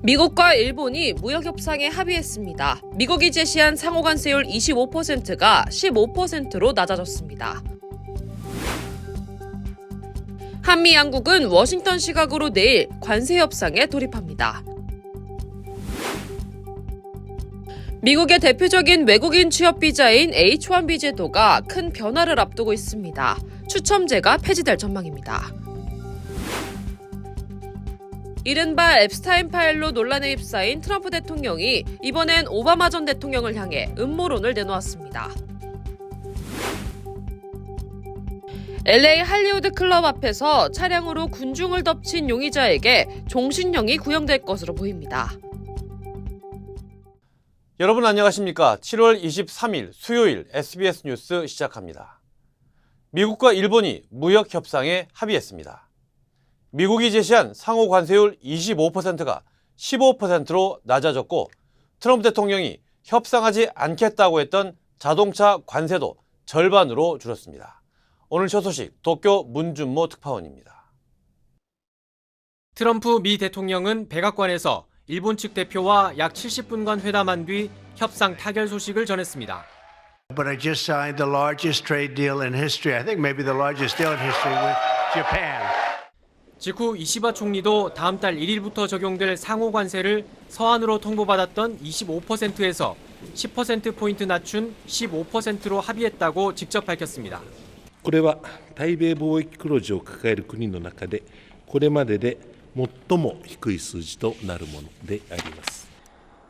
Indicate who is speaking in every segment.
Speaker 1: 미국과 일본이 무역 협상에 합의했습니다. 미국이 제시한 상호 관세율 25%가 15%로 낮아졌습니다. 한미 양국은 워싱턴 시각으로 내일 관세 협상에 돌입합니다. 미국의 대표적인 외국인 취업 비자인 H-1B 제도가 큰 변화를 앞두고 있습니다. 추첨제가 폐지될 전망입니다. 이른바 앱스타인 파일로 논란에 휩싸인 트럼프 대통령이 이번엔 오바마 전 대통령을 향해 음모론을 내놓았습니다. LA 할리우드 클럽 앞에서 차량으로 군중을 덮친 용의자에게 종신형이 구형될 것으로 보입니다.
Speaker 2: 여러분 안녕하십니까? 7월 23일 수요일 SBS 뉴스 시작합니다. 미국과 일본이 무역 협상에 합의했습니다. 미국이 제시한 상호 관세율 25%가 15%로 낮아졌고 트럼프 대통령이 협상하지 않겠다고 했던 자동차 관세도 절반으로 줄였습니다. 오늘 첫 소식 도쿄 문준모 특파원입니다.
Speaker 3: 트럼프 미 대통령은 백악관에서 일본 측 대표와 약 70분간 회담한 뒤 협상 타결 소식을 전했습니다.
Speaker 4: But I just signed the largest trade deal in history. I think maybe the largest deal in history with Japan.
Speaker 3: 직후 이시바 총리도 다음 달 1일부터 적용될 상호 관세를 서한으로 통보받았던 25%에서 10%포인트 낮춘 15%로 합의했다고 직접 밝혔습니다.
Speaker 5: これは対米貿易黒字を抱える国の中でこれまでで最も低い数字となるものであります。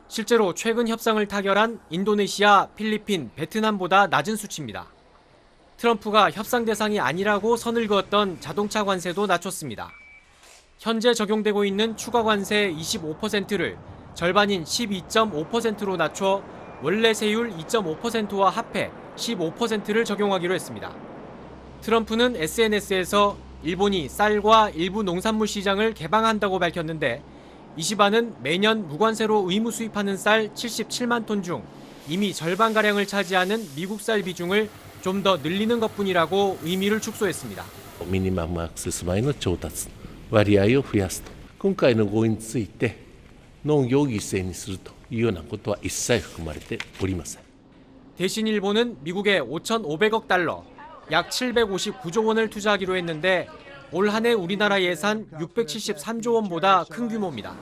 Speaker 3: 실제로 최근 협상을 타결한 인도네시아, 필리핀, 베트남보다 낮은 수치입니다. 트럼프가 협상 대상이 아니라고 선을 그었던 자동차 관세도 낮췄습니다. 현재 적용되고 있는 추가 관세 25%를 절반인 12.5%로 낮춰 원래 세율 2.5%와 합해 15%를 적용하기로 했습니다. 트럼프는 SNS에서 일본이 쌀과 일부 농산물 시장을 개방한다고 밝혔는데 이시바는 매년 무관세로 의무 수입하는 쌀 77만 톤 중 이미 절반가량을 차지하는 미국 쌀 비중을 좀 더 늘리는 것뿐이라고 의미를 축소했습니다.
Speaker 5: ミニマムアクセス米の調達割合を増やすと今回の合意について農業を犠牲にするというようなことは一切含まれておりません。
Speaker 3: 대신 일본은 미국에 5,500억 달러, 약 759조 원을 투자하기로 했는데 올 한 해 우리나라 예산 673조 원보다 큰 규모입니다.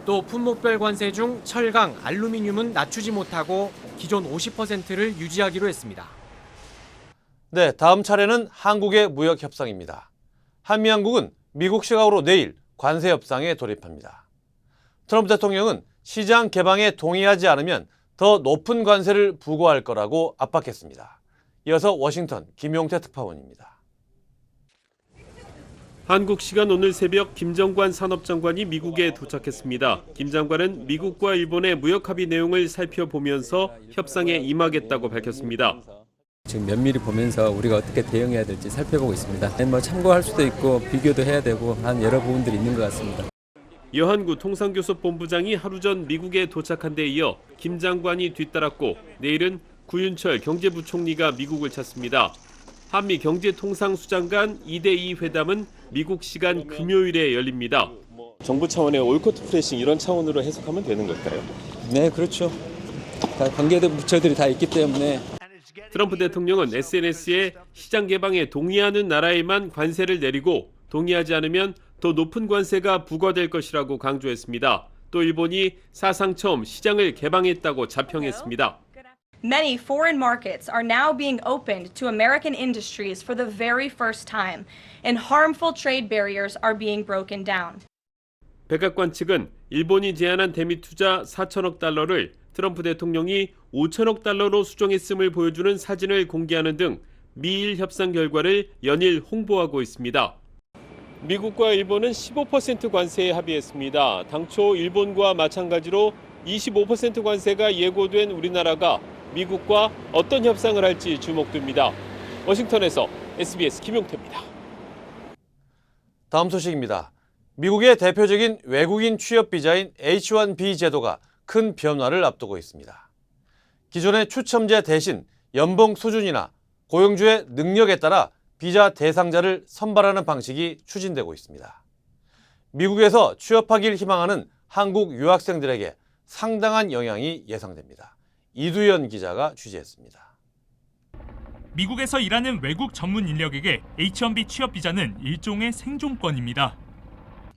Speaker 3: 또 품목별 관세 중 철강, 알루미늄은 낮추지 못하고 기존 50%를 유지하기로 했습니다.
Speaker 2: 네, 다음 차례는 한국의 무역 협상입니다. 한미 양국은 미국 시각으로 내일 관세 협상에 돌입합니다. 트럼프 대통령은 시장 개방에 동의하지 않으면 더 높은 관세를 부과할 거라고 압박했습니다. 이어서 워싱턴 김용태 특파원입니다.
Speaker 6: 한국 시간 오늘 새벽 김정관 산업장관이 미국에 도착했습니다. 김 장관은 미국과 일본의 무역 합의 내용을 살펴보면서 협상에 임하겠다고 밝혔습니다.
Speaker 7: 지금 면밀히 보면서 우리가 어떻게 대응해야 될지 살펴보고 있습니다. 참고할 수도 있고 비교도 해야 되고 한 여러 부분들이 있는 것 같습니다.
Speaker 6: 여한구 통상교섭본부장이 하루 전 미국에 도착한 데 이어 김 장관이 뒤따랐고 내일은 구윤철 경제부총리가 미국을 찾습니다. 한미 경제통상수장 간 2대2 회담은 미국 시간 금요일에 열립니다.
Speaker 8: 정부 차원의 올커트 프레싱 이런 차원으로 해석하면 되는 걸까요?
Speaker 7: 네, 그렇죠. 다 관계된 부처들이 다 있기 때문에.
Speaker 6: 트럼프 대통령은 SNS에 시장 개방에 동의하는 나라에만 관세를 내리고 동의하지 않으면 더 높은 관세가 부과될 것이라고 강조했습니다. 또 일본이 사상 처음 시장을 개방했다고 자평했습니다.
Speaker 9: Many foreign markets are now being opened to American industries for the very first time, and harmful trade barriers are being broken down.
Speaker 6: 백악관 측은 일본이 제안한 대미 투자 4천억 달러를 트럼프 대통령이 5천억 달러로 수정했음을 보여주는 사진을 공개하는 등 미일 협상 결과를 연일 홍보하고 있습니다. 미국과 일본은 15% 관세에 합의했습니다. 당초 일본과 마찬가지로 25% 관세가 예고된 우리나라가 미국과 어떤 협상을 할지 주목됩니다. 워싱턴에서 SBS 김용태입니다.
Speaker 2: 다음 소식입니다. 미국의 대표적인 외국인 취업 비자인 H-1B 제도가 큰 변화를 앞두고 있습니다. 기존의 추첨제 대신 연봉 수준이나 고용주의 능력에 따라 비자 대상자를 선발하는 방식이 추진되고 있습니다. 미국에서 취업하길 희망하는 한국 유학생들에게 상당한 영향이 예상됩니다. 이두현 기자가 취재했습니다.
Speaker 10: 미국에서 일하는 외국 전문 인력에게 H-1B 취업 비자는 일종의 생존권입니다.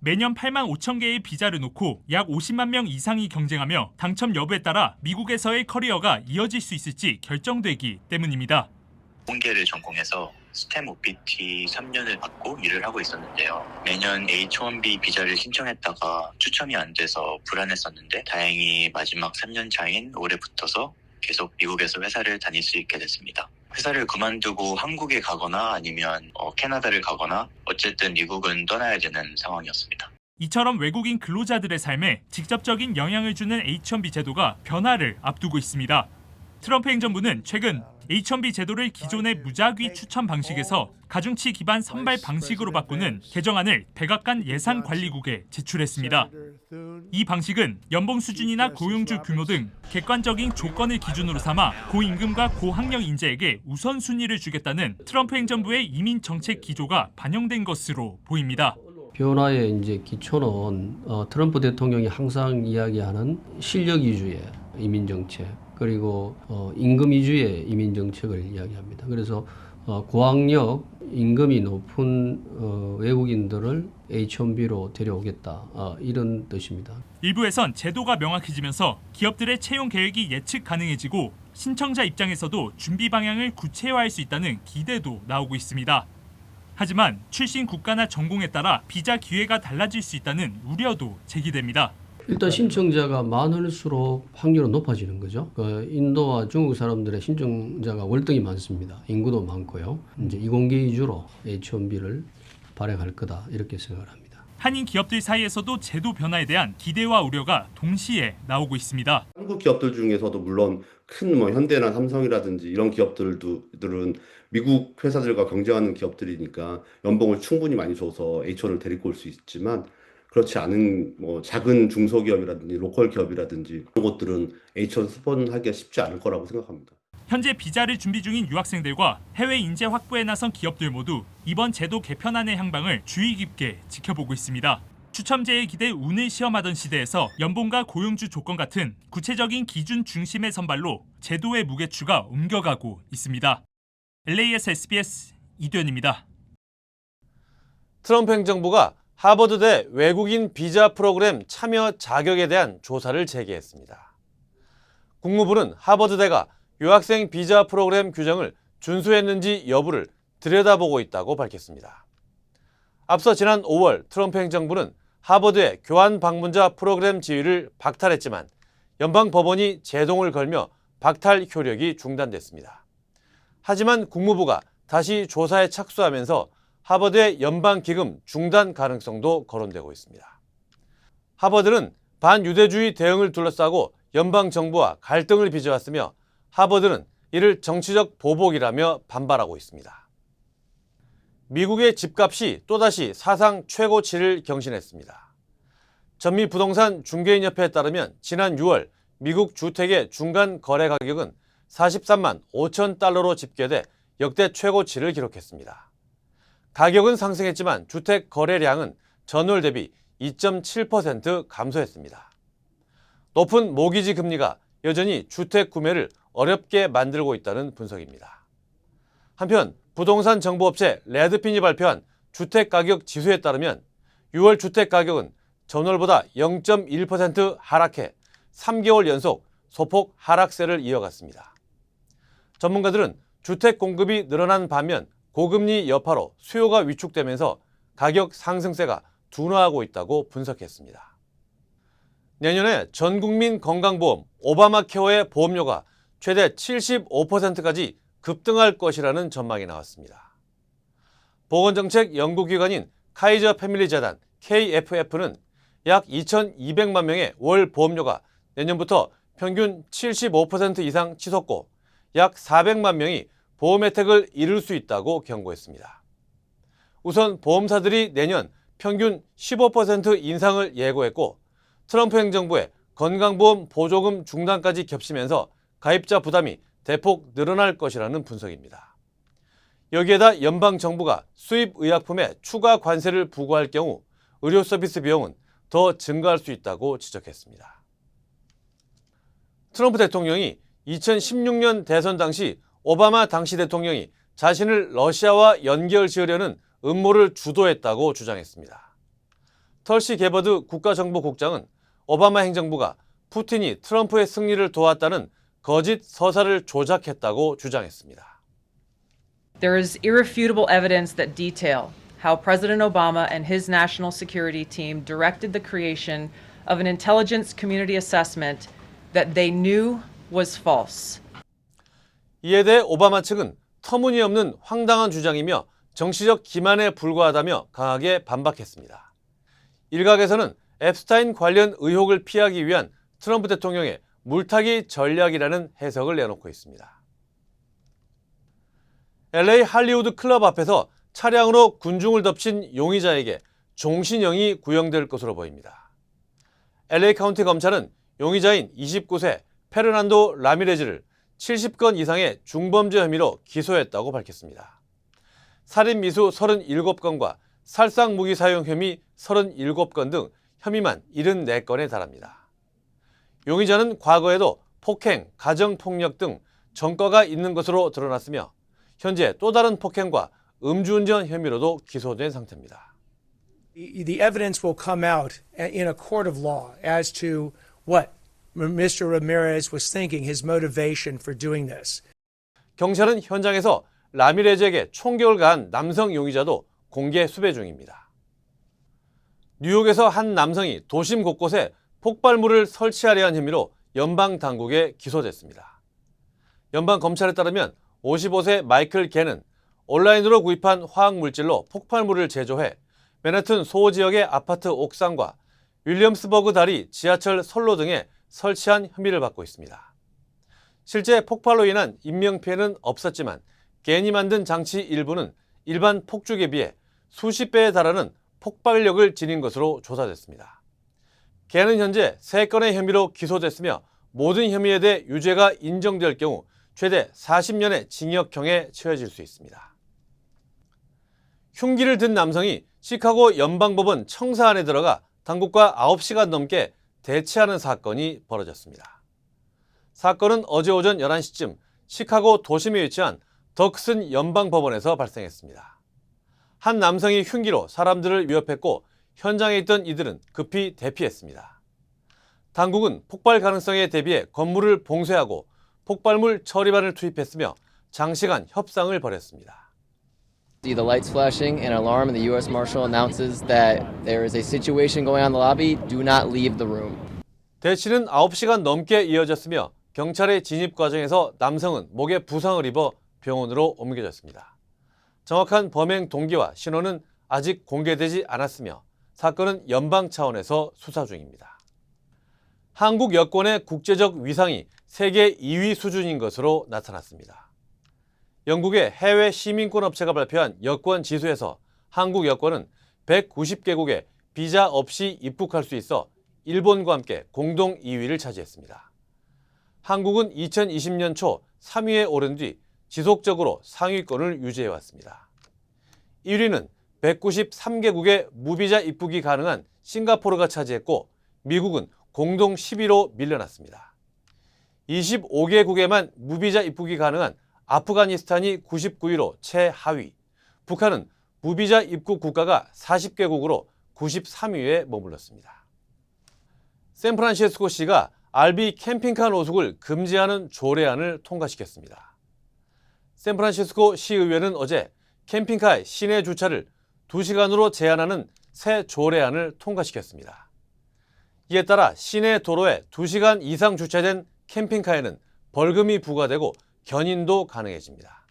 Speaker 10: 매년 8만 5천 개의 비자를 놓고 약 50만 명 이상이 경쟁하며 당첨 여부에 따라 미국에서의 커리어가 이어질 수 있을지 결정되기 때문입니다.
Speaker 11: 공계를 전공해서 스템 OPT 3년을 받고 일을 하고 있었는데요. 매년 H-1B 비자를 신청했다가 추첨이 안 돼서 불안했었는데 다행히 마지막 3년 차인 올해 붙어서 계속 미국에서 회사를 다닐 수 있게 됐습니다. 회사를 그만두고 한국에 가거나 아니면 캐나다를 가거나 어쨌든 미국은 떠나야 되는 상황이었습니다.
Speaker 10: 이처럼 외국인 근로자들의 삶에 직접적인 영향을 주는 H-1B 제도가 변화를 앞두고 있습니다. 트럼프 행정부는 최근 H-1B 제도를 기존의 무작위 추천 방식에서 가중치 기반 선발 방식으로 바꾸는 개정안을 백악관 예산관리국에 제출했습니다. 이 방식은 연봉 수준이나 고용주 규모 등 객관적인 조건을 기준으로 삼아 고임금과 고학력 인재에게 우선순위를 주겠다는 트럼프 행정부의 이민 정책 기조가 반영된 것으로 보입니다.
Speaker 12: 변화의 이제 기초는 트럼프 대통령이 항상 이야기하는 실력 위주의 이민 정책, 그리고 임금 위주의 이민 정책을 이야기합니다. 그래서 고학력, 임금이 높은 외국인들을 H-1B로 데려오겠다, 이런 뜻입니다.
Speaker 10: 일부에선 제도가 명확해지면서 기업들의 채용 계획이 예측 가능해지고 신청자 입장에서도 준비 방향을 구체화할 수 있다는 기대도 나오고 있습니다. 하지만 출신 국가나 전공에 따라 비자 기회가 달라질 수 있다는 우려도 제기됩니다.
Speaker 12: 일단 신청자가 많을수록 확률은 높아지는 거죠. 인도와 중국 사람들의 신청자가 월등히 많습니다. 인구도 많고요. 이제 이공계 위주로 H-1B를 발행할 거다, 이렇게 생각을 합니다.
Speaker 10: 한인 기업들 사이에서도 제도 변화에 대한 기대와 우려가 동시에 나오고 있습니다.
Speaker 13: 한국 기업들 중에서도 물론 큰 현대나 삼성이라든지 이런 기업들은 미국 회사들과 경쟁하는 기업들이니까 연봉을 충분히 많이 줘서 H-1을 데리고 올 수 있지만, 그렇지 않은 작은 중소기업이라든지 로컬 기업이라든지 그런 것들은 H-1 수번하기가 쉽지 않을 거라고 생각합니다.
Speaker 10: 현재 비자를 준비 중인 유학생들과 해외 인재 확보에 나선 기업들 모두 이번 제도 개편안의 향방을 주의 깊게 지켜보고 있습니다. 추첨제의 기대 운을 시험하던 시대에서 연봉과 고용주 조건 같은 구체적인 기준 중심의 선발로 제도의 무게추가 옮겨가고 있습니다. LA에서 SBS 이두현입니다.
Speaker 2: 트럼프 행정부가 하버드대 외국인 비자 프로그램 참여 자격에 대한 조사를 제기했습니다. 국무부는 하버드대가 유학생 비자 프로그램 규정을 준수했는지 여부를 들여다보고 있다고 밝혔습니다. 앞서 지난 5월 트럼프 행정부는 하버드의 교환 방문자 프로그램 지위를 박탈했지만 연방법원이 제동을 걸며 박탈 효력이 중단됐습니다. 하지만 국무부가 다시 조사에 착수하면서 하버드의 연방기금 중단 가능성도 거론되고 있습니다. 하버드는 반유대주의 대응을 둘러싸고 연방정부와 갈등을 빚어왔으며 하버드는 이를 정치적 보복이라며 반발하고 있습니다. 미국의 집값이 또다시 사상 최고치를 경신했습니다. 전미부동산 중개인협회에 따르면 지난 6월 미국 주택의 중간 거래 가격은 43만 5천 달러로 집계돼 역대 최고치를 기록했습니다. 가격은 상승했지만 주택 거래량은 전월 대비 2.7% 감소했습니다. 높은 모기지 금리가 여전히 주택 구매를 어렵게 만들고 있다는 분석입니다. 한편 부동산 정보업체 레드핀이 발표한 주택가격 지수에 따르면 6월 주택가격은 전월보다 0.1% 하락해 3개월 연속 소폭 하락세를 이어갔습니다. 전문가들은 주택 공급이 늘어난 반면 고금리 여파로 수요가 위축되면서 가격 상승세가 둔화하고 있다고 분석했습니다. 내년에 전국민 건강보험 오바마 케어의 보험료가 최대 75%까지 급등할 것이라는 전망이 나왔습니다. 보건정책 연구기관인 카이저 패밀리 재단 KFF는 약 2,200만 명의 월 보험료가 내년부터 평균 75% 이상 치솟고 약 400만 명이 보험 혜택을 잃을 수 있다고 경고했습니다. 우선 보험사들이 내년 평균 15% 인상을 예고했고 트럼프 행정부의 건강보험 보조금 중단까지 겹치면서 가입자 부담이 대폭 늘어날 것이라는 분석입니다. 여기에다 연방정부가 수입 의약품에 추가 관세를 부과할 경우 의료 서비스 비용은 더 증가할 수 있다고 지적했습니다. 트럼프 대통령이 2016년 대선 당시 오바마 당시 대통령이 자신을 러시아와 연결지으려는 음모를 주도했다고 주장했습니다. 털시 게버드 국가정보국장은 오바마 행정부가 푸틴이 트럼프의 승리를 도왔다는 거짓 서사를 조작했다고 주장했습니다.
Speaker 14: There is irrefutable evidence that detail how President Obama and his national security team directed the creation of an intelligence community assessment that they knew was false.
Speaker 2: 이에 대해 오바마 측은 터무니없는 황당한 주장이며 정치적 기만에 불과하다며 강하게 반박했습니다. 일각에서는 앱스타인 관련 의혹을 피하기 위한 트럼프 대통령의 물타기 전략이라는 해석을 내놓고 있습니다. LA 할리우드 클럽 앞에서 차량으로 군중을 덮친 용의자에게 종신형이 구형될 것으로 보입니다. LA 카운티 검찰은 용의자인 29세 페르난도 라미레즈를 70건 이상의 중범죄 혐의로 기소했다고 밝혔습니다. 살인 미수 37건과 살상 무기 사용 혐의 37건 등 혐의만 74건에 달합니다. 용의자는 과거에도 폭행, 가정폭력 등 전과가 있는 것으로 드러났으며 현재 또 다른 폭행과 음주운전 혐의로도 기소된 상태입니다.
Speaker 15: The evidence will come out in a court of law as to what Mr. Ramirez was thinking, his motivation for doing this.
Speaker 2: 경찰은 현장에서 라미레즈에게 총격을 가한 남성 용의자도 공개 수배 중입니다. 뉴욕에서 한 남성이 도심 곳곳에 폭발물을 설치하려 한 혐의로 연방 당국에 기소됐습니다. 연방 검찰에 따르면 55세 마이클 겐은 온라인으로 구입한 화학물질로 폭발물을 제조해 맨해튼 소 지역의 아파트 옥상과 윌리엄스버그 다리 지하철 선로 등에 설치한 혐의를 받고 있습니다. 실제 폭발로 인한 인명피해는 없었지만 겐이 만든 장치 일부는 일반 폭죽에 비해 수십 배에 달하는 폭발력을 지닌 것으로 조사됐습니다. 겐은 현재 3건의 혐의로 기소됐으며 모든 혐의에 대해 유죄가 인정될 경우 최대 40년의 징역형에 처해질 수 있습니다. 흉기를 든 남성이 시카고 연방법원 청사 안에 들어가 당국과 9시간 넘게 대치하는 사건이 벌어졌습니다. 사건은 어제 오전 11시쯤 시카고 도심에 위치한 덕슨 연방법원에서 발생했습니다. 한 남성이 흉기로 사람들을 위협했고 현장에 있던 이들은 급히 대피했습니다. 당국은 폭발 가능성에 대비해 건물을 봉쇄하고 폭발물 처리반을 투입했으며 장시간 협상을 벌였습니다.
Speaker 16: See the lights flashing, an alarm, and the U.S. Marshal announces that there is a situation going on in the lobby. Do not leave the room.
Speaker 2: 대치는 9시간 넘게 이어졌으며 경찰의 진입 과정에서 남성은 목에 부상을 입어 병원으로 옮겨졌습니다. 정확한 범행 동기와 신원은 아직 공개되지 않았으며 사건은 연방 차원에서 수사 중입니다. 한국 여권의 국제적 위상이 세계 2위 수준인 것으로 나타났습니다. 영국의 해외 시민권 업체가 발표한 여권 지수에서 한국 여권은 190개국에 비자 없이 입국할 수 있어 일본과 함께 공동 2위를 차지했습니다. 한국은 2020년 초 3위에 오른 뒤 지속적으로 상위권을 유지해왔습니다. 1위는 193개국에 무비자 입국이 가능한 싱가포르가 차지했고 미국은 공동 10위로 밀려났습니다. 25개국에만 무비자 입국이 가능한 아프가니스탄이 99위로 최하위, 북한은 무비자 입국 국가가 40개국으로 93위에 머물렀습니다. 샌프란시스코시가 RV 캠핑카 노숙을 금지하는 조례안을 통과시켰습니다. 샌프란시스코 시의회는 어제 캠핑카의 시내 주차를 2시간으로 제한하는 새 조례안을 통과시켰습니다. 이에 따라 시내 도로에 2시간 이상 주차된 캠핑카에는 벌금이 부과되고 견인도 가능해집니다.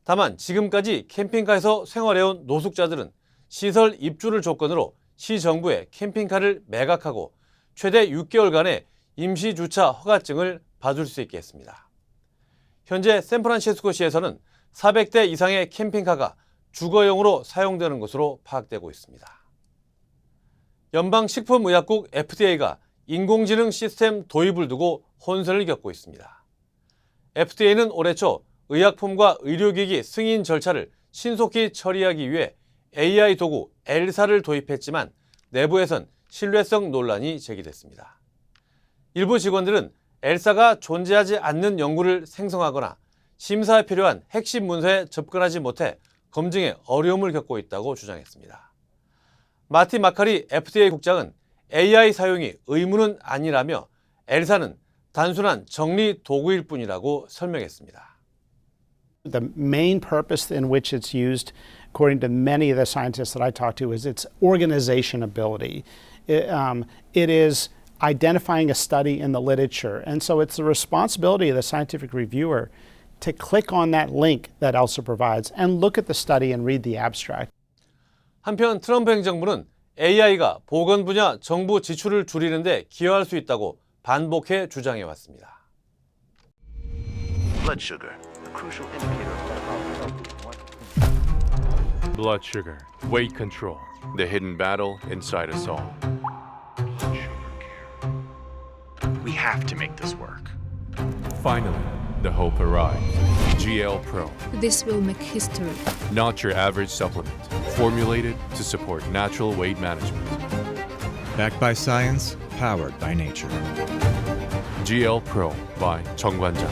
Speaker 2: 다만 지금까지 캠핑카에서 생활해온 노숙자들은 시설 입주를 조건으로 시정부에 캠핑카를 매각하고 최대 6개월간의 임시주차 허가증을 받을 수 있게 했습니다. 현재 샌프란시스코시에서는 400대 이상의 캠핑카가 주거용으로 사용되는 것으로 파악되고 있습니다. 연방식품의약국 FDA가 인공지능 시스템 도입을 두고 혼선을 겪고 있습니다. FDA는 올해 초 의약품과 의료기기 승인 절차를 신속히 처리하기 위해 AI 도구 엘사를 도입했지만 내부에선 신뢰성 논란이 제기됐습니다. 일부 직원들은 엘사가 존재하지 않는 연구를 생성하거나 심사에 필요한 핵심 문서에 접근하지 못해 검증에 어려움을 겪고 있다고 주장했습니다. 마티 마카리 FDA 국장은 AI 사용이 의무는 아니라며 엘사는 단순한 정리 도구일 뿐이라고 설명했습니다.
Speaker 17: The main purpose in which it's used, according to many of the scientists that I talk to, is its organization ability. It is identifying a study in the literature. And so it's the responsibility of the scientific reviewer to click on that link that ELSA provides and look at the study and read the abstract.
Speaker 2: 한편 트럼프 행정부는 AI가 보건 분야 정부 지출을 줄이는 데 기여할 수 있다고 반복해 주장해 왔습니다.
Speaker 18: Blood sugar, a crucial indicator of
Speaker 19: Blood sugar, weight control, the hidden battle inside us all.
Speaker 18: We have to make this work.
Speaker 19: Finally, the hope arrives. GL Pro.
Speaker 20: This will make history.
Speaker 19: Not your average supplement. Formulated to support natural weight management.
Speaker 21: Backed by science, powered by nature.
Speaker 19: GL Pro by 정관장.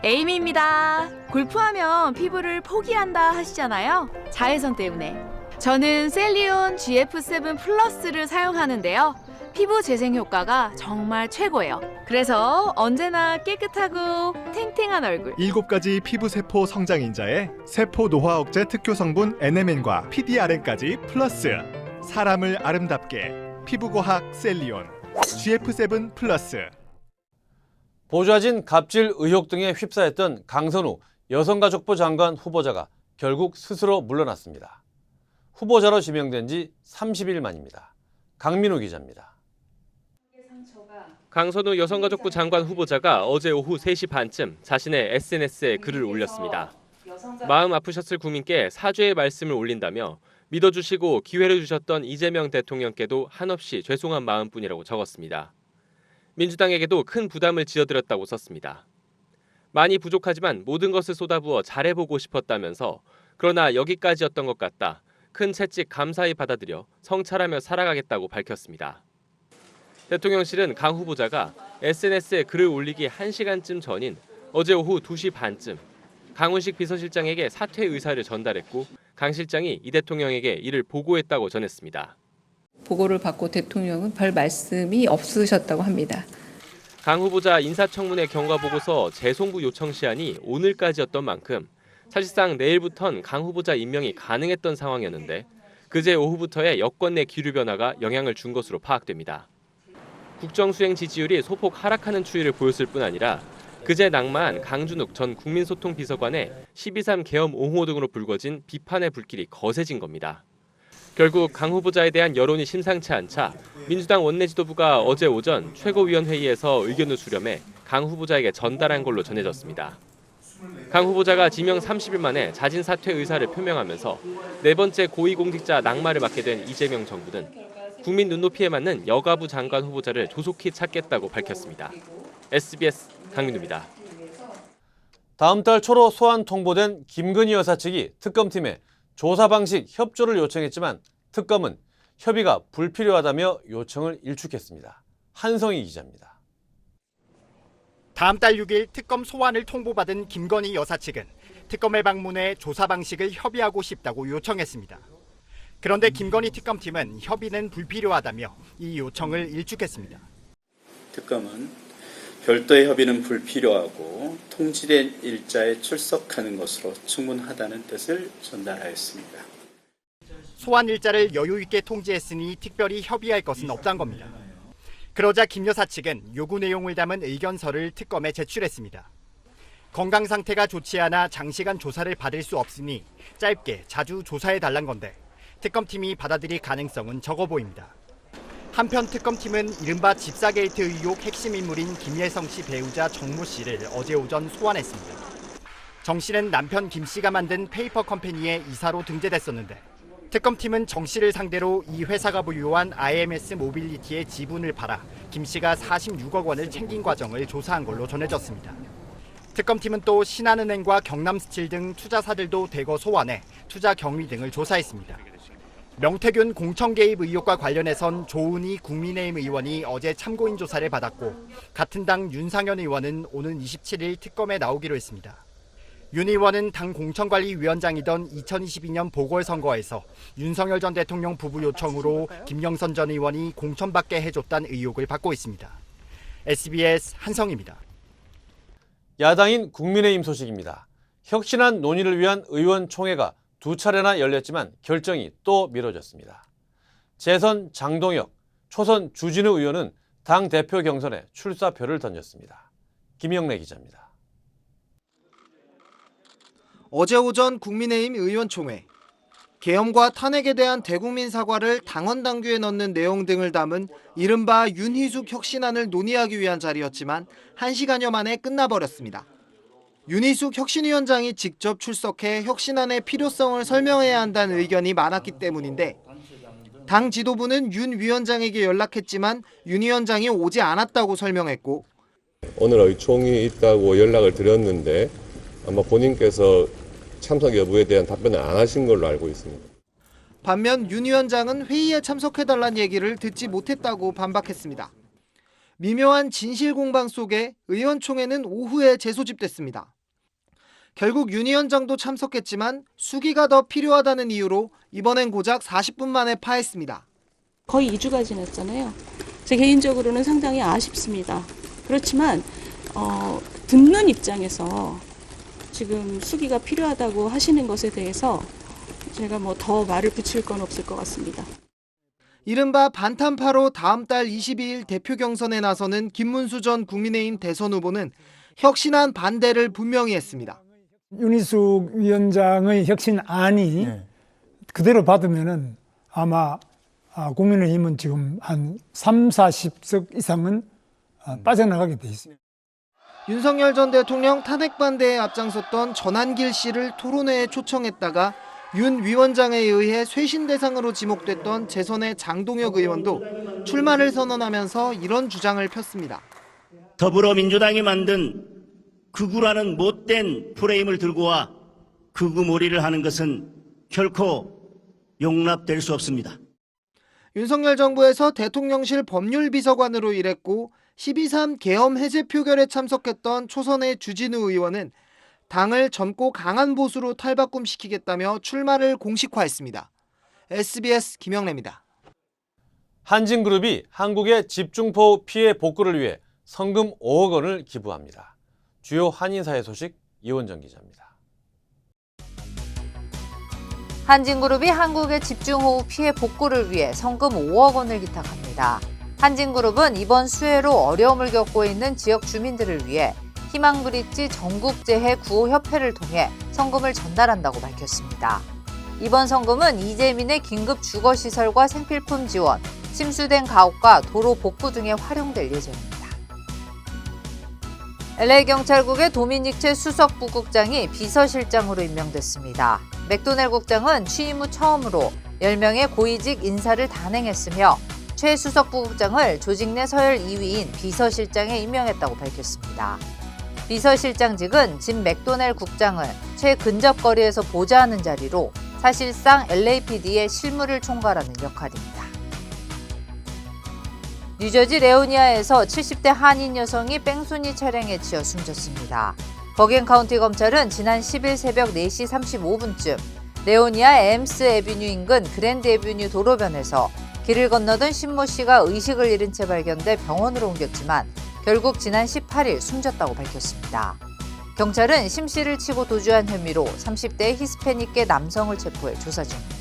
Speaker 22: 에이미입니다. 골프하면 피부를 포기한다 하시잖아요. 자외선 때문에. 저는 셀리온 GF7 플러스를 사용하는데요. 피부 재생 효과가 정말 최고예요. 그래서 언제나 깨끗하고 탱탱한 얼굴.
Speaker 23: 7가지 피부세포 성장인자에 세포 노화 억제 특효 성분 NMN과 PDRN까지 플러스. 사람을 아름답게 피부과학 셀리온 GF7 플러스.
Speaker 2: 보좌진 갑질 의혹 등에 휩싸였던 강선우 여성가족부 장관 후보자가 결국 스스로 물러났습니다. 후보자로 지명된 지 30일 만입니다. 강민우 기자입니다.
Speaker 24: 강선우 여성가족부 장관 후보자가 어제 오후 3시 반쯤 자신의 SNS에 글을 올렸습니다. 마음 아프셨을 국민께 사죄의 말씀을 올린다며 믿어주시고 기회를 주셨던 이재명 대통령께도 한없이 죄송한 마음뿐이라고 적었습니다. 민주당에게도 큰 부담을 지어드렸다고 썼습니다. 많이 부족하지만 모든 것을 쏟아부어 잘해보고 싶었다면서 그러나 여기까지였던 것 같다. 큰 채찍 감사히 받아들여 성찰하며 살아가겠다고 밝혔습니다. 대통령실은 강 후보자가 SNS에 글을 올리기 1시간쯤 전인 어제 오후 2시 반쯤 강훈식 비서실장에게 사퇴 의사를 전달했고 강 실장이 이 대통령에게 이를 보고했다고 전했습니다.
Speaker 25: 보고를 받고 대통령은 별 말씀이 없으셨다고 합니다.
Speaker 24: 강 후보자 인사청문회 경과보고서 재송부 요청 시한이 오늘까지였던 만큼 사실상 내일부턴 강 후보자 임명이 가능했던 상황이었는데 그제 오후부터의 여권 내 기류 변화가 영향을 준 것으로 파악됩니다. 국정수행 지지율이 소폭 하락하는 추이를 보였을 뿐 아니라 그제 낙마한 강준욱 전 국민소통비서관의 12.3 계엄 옹호 등으로 불거진 비판의 불길이 거세진 겁니다. 결국 강 후보자에 대한 여론이 심상치 않자 민주당 원내지도부가 어제 오전 최고위원회의에서 의견을 수렴해 강 후보자에게 전달한 걸로 전해졌습니다. 강 후보자가 지명 30일 만에 자진 사퇴 의사를 표명하면서 네 번째 고위공직자 낙마를 맡게 된 이재명 정부는 국민 눈높이에 맞는 여가부 장관 후보자를 조속히 찾겠다고 밝혔습니다. SBS 강민우입니다.
Speaker 2: 다음 달 초로 소환 통보된 김건희 여사 측이 특검팀에 조사 방식 협조를 요청했지만 특검은 협의가 불필요하다며 요청을 일축했습니다. 한성희 기자입니다.
Speaker 26: 다음 달 6일 특검 소환을 통보받은 김건희 여사 측은 특검을 방문해 조사 방식을 협의하고 싶다고 요청했습니다. 그런데 김건희 특검팀은 협의는 불필요하다며 이 요청을 일축했습니다.
Speaker 27: 특검은 별도의 협의는 불필요하고 통지된 일자에 출석하는 것으로 충분하다는 뜻을 전달하였습니다.
Speaker 26: 소환 일자를 여유 있게 통지했으니 특별히 협의할 것은 없다는 겁니다. 그러자 김 여사 측은 요구 내용을 담은 의견서를 특검에 제출했습니다. 건강 상태가 좋지 않아 장시간 조사를 받을 수 없으니 짧게 자주 조사해달란 건데 특검팀이 받아들일 가능성은 적어 보입니다. 한편 특검팀은 이른바 집사게이트 의혹 핵심 인물인 김예성 씨 배우자 정모 씨를 어제 오전 소환했습니다. 정 씨는 남편 김 씨가 만든 페이퍼 컴퍼니의 이사로 등재됐었는데 특검팀은 정 씨를 상대로 이 회사가 보유한 IMS 모빌리티의 지분을 팔아 김 씨가 46억 원을 챙긴 과정을 조사한 걸로 전해졌습니다. 특검팀은 또 신한은행과 경남스틸 등 투자사들도 대거 소환해 투자 경위 등을 조사했습니다. 명태균 공천 개입 의혹과 관련해선 조은희 국민의힘 의원이 어제 참고인 조사를 받았고 같은 당 윤상현 의원은 오는 27일 특검에 나오기로 했습니다. 윤 의원은 당 공천관리위원장이던 2022년 보궐선거에서 윤석열 전 대통령 부부 요청으로 김영선 전 의원이 공천받게 해줬다는 의혹을 받고 있습니다. SBS 한성입니다.
Speaker 2: 야당인 국민의힘 소식입니다. 혁신안 논의를 위한 의원총회가 2차례나 열렸지만 결정이 또 미뤄졌습니다. 재선 장동혁, 초선 주진우 의원은 당 대표 경선에 출사표를 던졌습니다. 김영래 기자입니다.
Speaker 1: 어제 오전 국민의힘 의원총회. 계엄과 탄핵에 대한 대국민 사과를 당원 당규에 넣는 내용 등을 담은 이른바 윤희숙 혁신안을 논의하기 위한 자리였지만 1시간여 만에 끝나버렸습니다. 윤희숙 혁신위원장이 직접 출석해 혁신안의 필요성을 설명해야 한다는 의견이 많았기 때문인데 당 지도부는 윤 위원장에게 연락했지만 윤 위원장이 오지 않았다고 설명했고
Speaker 3: 오늘 의총이 있다고 연락을 드렸는데 아마 본인께서 참석 여부에 대한 답변을 안 하신 걸로 알고 있습니다.
Speaker 1: 반면 윤 위원장은 회의에 참석해달란 얘기를 듣지 못했다고 반박했습니다. 미묘한 진실 공방 속에 의원총회는 오후에 재소집됐습니다. 결국 윤 위원장도 참석했지만 수기가 더 필요하다는 이유로 이번엔 고작 40분 만에 파했습니다.
Speaker 4: 거의 2주가 지났잖아요. 제 개인적으로는 상당히 아쉽습니다. 그렇지만 듣는 입장에서 지금 수기가 필요하다고 하시는 것에 대해서 제가 더 말을 붙일 건 없을 것 같습니다.
Speaker 1: 이른바 반탄파로 다음 달 22일 대표 경선에 나서는 김문수 전 국민의힘 대선 후보는 혁신안 반대를 분명히 했습니다.
Speaker 5: 윤희숙 위원장의 혁신안이 그대로 받으면은 아마 국민의힘은 지금 한 30-40석 이상은 빠져나가게 돼 있습니다.
Speaker 1: 윤석열 전 대통령 탄핵 반대에 앞장섰던 전한길 씨를 토론회에 초청했다가 윤 위원장에 의해 쇄신 대상으로 지목됐던 재선의 장동혁 의원도 출마를 선언하면서 이런 주장을 폈습니다.
Speaker 7: 더불어민주당이 만든 극우라는 못된 프레임을 들고 와 극우몰이를 하는 것은 결코 용납될 수 없습니다.
Speaker 1: 윤석열 정부에서 대통령실 법률비서관으로 일했고 12.3 계엄 해제 표결에 참석했던 초선의 주진우 의원은 당을 젊고 강한 보수로 탈바꿈시키겠다며 출마를 공식화했습니다. SBS 김영래입니다.
Speaker 2: 한진그룹이 한국의 집중호우 피해 복구를 위해 성금 5억 원을 기부합니다. 주요 한인사회 소식 이원정 기자입니다.
Speaker 8: 한진그룹이 한국의 집중호우 피해 복구를 위해 성금 5억 원을 기탁합니다. 한진그룹은 이번 수해로 어려움을 겪고 있는 지역 주민들을 위해 희망브릿지 전국재해 구호협회를 통해 성금을 전달한다고 밝혔습니다. 이번 성금은 이재민의 긴급 주거시설과 생필품 지원, 침수된 가옥과 도로 복구 등에 활용될 예정입니다. LA경찰국의 도미닉체 수석부국장이 비서실장으로 임명됐습니다. 맥도넬 국장은 취임 후 처음으로 10명의 고위직 인사를 단행했으며 최 수석부국장을 조직 내 서열 2위인 비서실장에 임명했다고 밝혔습니다. 비서실장직은 짐 맥도넬 국장을 최근접거리에서 보좌하는 자리로 사실상 LAPD의 실무를 총괄하는 역할입니다. 뉴저지 레오니아에서 70대 한인 여성이 뺑소니 차량에 치여 숨졌습니다. 버겐 카운티 검찰은 지난 10일 새벽 4시 35분쯤 레오니아 에임스 애비뉴 인근 그랜드 애비뉴 도로변에서 길을 건너던 신모 씨가 의식을 잃은 채 발견돼 병원으로 옮겼지만 결국 지난 18일 숨졌다고 밝혔습니다. 경찰은 심 씨를 치고 도주한 혐의로 30대 히스패닉계 남성을 체포해 조사 중입니다.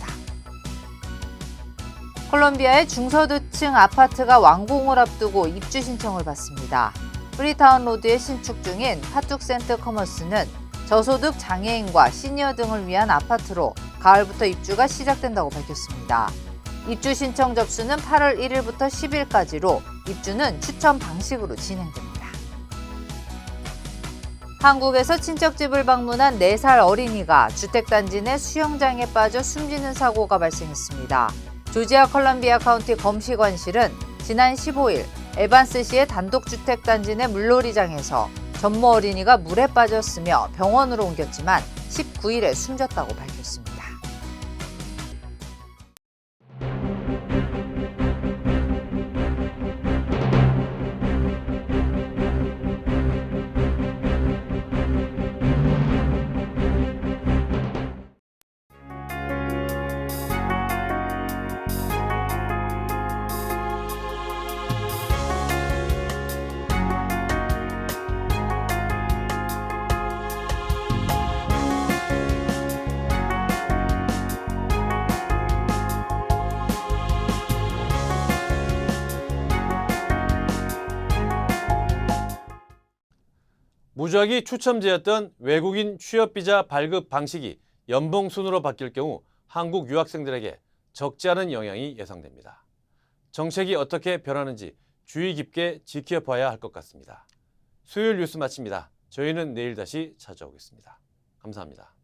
Speaker 8: 콜롬비아의 중서도층 아파트가 완공을 앞두고 입주 신청을 받습니다. 프리타운 로드에 신축 중인 파툭센터 커머스는 저소득 장애인과 시니어 등을 위한 아파트로 가을부터 입주가 시작된다고 밝혔습니다. 입주 신청 접수는 8월 1일부터 10일까지로 입주는 추첨 방식으로 진행됩니다. 한국에서 친척집을 방문한 4살 어린이가 주택단지 내 수영장에 빠져 숨지는 사고가 발생했습니다. 조지아 컬럼비아 카운티 검시관실은 지난 15일 에반스시의 단독주택단지 내 물놀이장에서 전모 어린이가 물에 빠졌으며 병원으로 옮겼지만 19일에 숨졌다고 밝혔습니다.
Speaker 2: 무작위 추첨제였던 외국인 취업비자 발급 방식이 연봉순으로 바뀔 경우 한국 유학생들에게 적지 않은 영향이 예상됩니다. 정책이 어떻게 변하는지 주의 깊게 지켜봐야 할 것 같습니다. 수요일 뉴스 마칩니다. 저희는 내일 다시 찾아오겠습니다. 감사합니다.